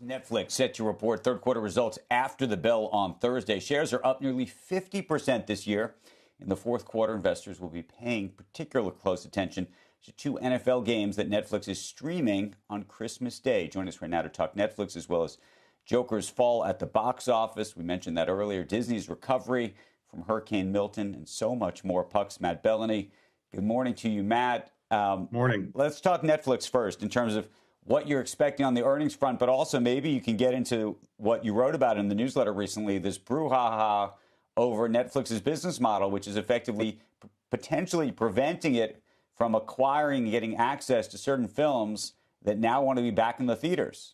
Netflix set to report third quarter results after the bell on Thursday. Shares are up nearly 50% this year. In the fourth quarter, investors will be paying particularly close attention to two NFL games that Netflix is streaming on Christmas Day. Join us right now to talk Netflix as well as Joker's fall at the box office. We mentioned that earlier. Disney's recovery from Hurricane Milton and so much more. Puck's Matt Belloni. Good morning to you, Matt. Morning. Let's talk Netflix first in terms of what you're expecting on the earnings front, but also maybe you can get into what you wrote about in the newsletter recently, this brouhaha over Netflix's business model, which is effectively potentially preventing it from acquiring and getting access to certain films that now want to be back in the theaters.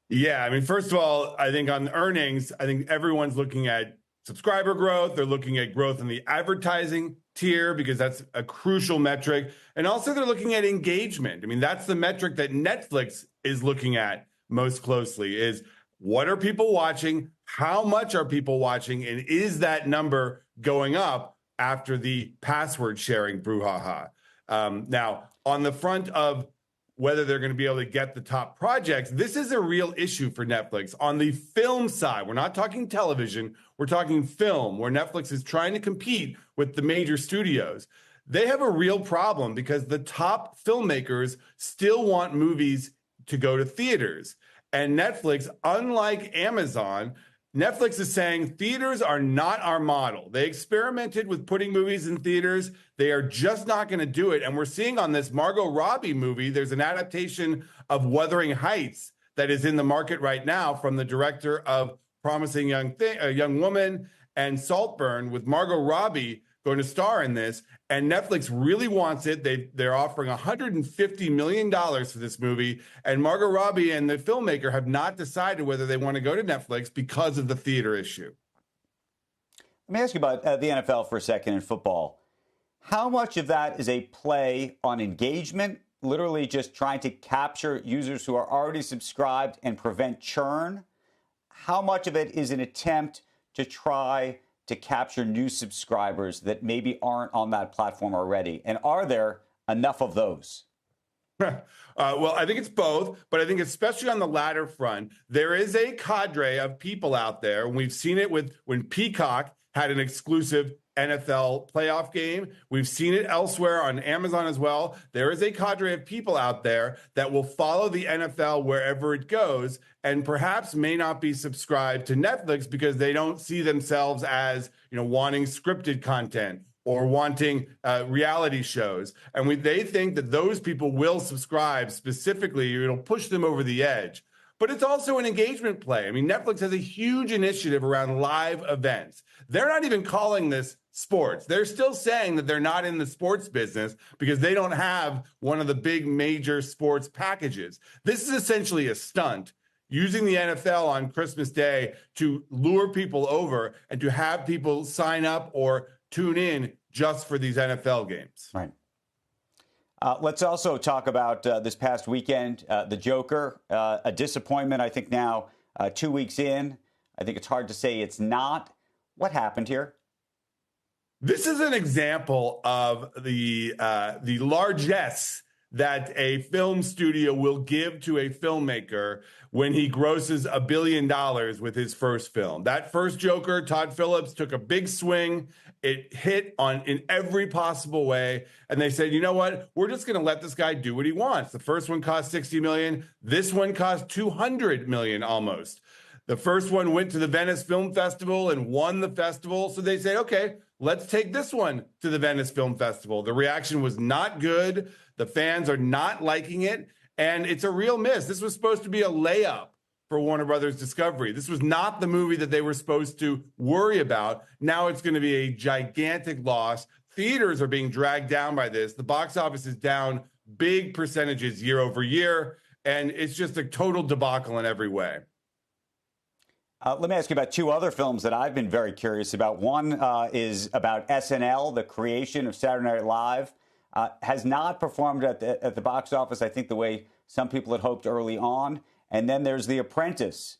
Yeah, I mean, first of all, I think on earnings, I think everyone's looking at subscriber growth. They're looking at growth in the advertising tier because that's a crucial metric. And also they're looking at engagement. I mean, that's the metric that Netflix is looking at most closely is what are people watching? How much are people watching? And is that number going up after the password sharing brouhaha? Now, on the front of whether they're going to be able to get the top projects, this is a real issue for Netflix. On the film side, we're not talking television, we're talking film, where Netflix is trying to compete with the major studios. They have a real problem because the top filmmakers still want movies to go to theaters. And Netflix, unlike Amazon, Netflix is saying theaters are not our model. They experimented with putting movies in theaters. They are just not going to do it. And we're seeing on this Margot Robbie movie, there's an adaptation of Wuthering Heights that is in the market right now from the director of Promising Young Woman and Saltburn, with Margot Robbie going to star in this. And Netflix really wants it. They're offering $150 million for this movie. And Margot Robbie and the filmmaker have not decided whether they want to go to Netflix because of the theater issue. Let me ask you about the NFL for a second in football. How much of that is a play on engagement, literally just trying to capture users who are already subscribed and prevent churn? How much of it is an attempt to try to capture new subscribers that maybe aren't on that platform already? And are there enough of those? Well, I think it's both, but I think especially on the latter front, there is a cadre of people out there. We've seen it with when Peacock had an exclusive NFL playoff game. We've seen it elsewhere on Amazon as well. There is a cadre of people out there that will follow the NFL wherever it goes and perhaps may not be subscribed to Netflix because they don't see themselves as, wanting scripted content or wanting reality shows. And they think that those people will subscribe specifically. It'll push them over the edge. But it's also an engagement play. I mean, Netflix has a huge initiative around live events. They're not even calling this sports. They're still saying that they're not in the sports business because they don't have one of the big major sports packages. This is essentially a stunt using the NFL on Christmas Day to lure people over and to have people sign up or tune in just for these NFL games. Right. Let's also talk about this past weekend, the Joker, a disappointment, I think now 2 weeks in. I think it's hard to say it's not. What happened here? This is an example of the largesse that a film studio will give to a filmmaker when he grosses $1 billion with his first film. That first Joker, Todd Phillips, took a big swing. It hit in every possible way. And they said, you know what? We're just going to let this guy do what he wants. The first one cost $60 million. This one cost $200 million almost. The first one went to the Venice Film Festival and won the festival. So they said, okay, let's take this one to the Venice Film Festival. The reaction was not good. The fans are not liking it. And it's a real miss. This was supposed to be a layup for Warner Brothers Discovery. This was not the movie that they were supposed to worry about. Now it's going to be a gigantic loss. Theaters are being dragged down by this. The box office is down big percentages year over year. And it's just a total debacle in every way. Let me ask you about two other films that I've been very curious about. One is about SNL, the creation of Saturday Night Live. Has not performed at the box office, I think, the way some people had hoped early on. And then there's The Apprentice,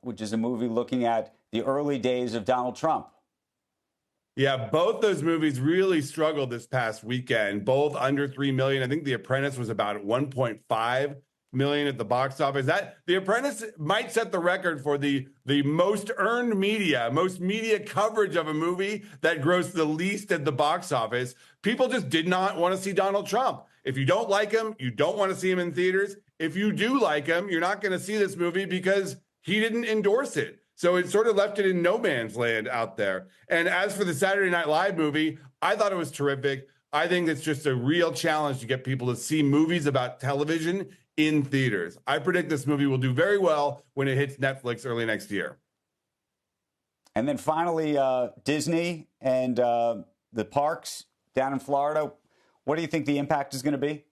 which is a movie looking at the early days of Donald Trump. Yeah, both those movies really struggled this past weekend, both under 3 million. I think The Apprentice was about 1.5 million at the box office. That The Apprentice might set the record for the most earned media, most media coverage of a movie that grossed the least at the box office. People just did not want to see Donald Trump. If you don't like him, you don't want to see him in theaters. If you do like him, you're not going to see this movie because he didn't endorse it. So it sort of left it in no man's land out there. And as for the Saturday Night Live movie, I thought it was terrific. I think it's just a real challenge to get people to see movies about television in theaters. I predict this movie will do very well when it hits Netflix early next year. And then finally, Disney and the parks down in Florida. What do you think the impact is going to be?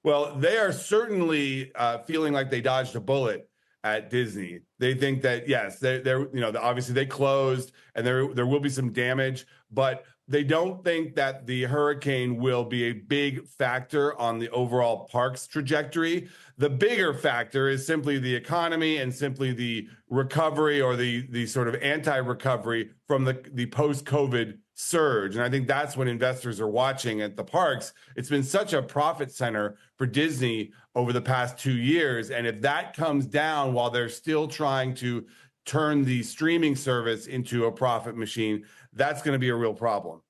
Well, they are certainly feeling like they dodged a bullet at Disney. They think that, yes, they're obviously they closed and there will be some damage, but they don't think that the hurricane will be a big factor on the overall parks trajectory. The bigger factor is simply the economy and simply the recovery or the sort of anti-recovery from the post-COVID surge. And I think that's when investors are watching at the parks. It's been such a profit center for Disney over the past 2 years. And if that comes down while they're still trying to turn the streaming service into a profit machine, that's going to be a real problem.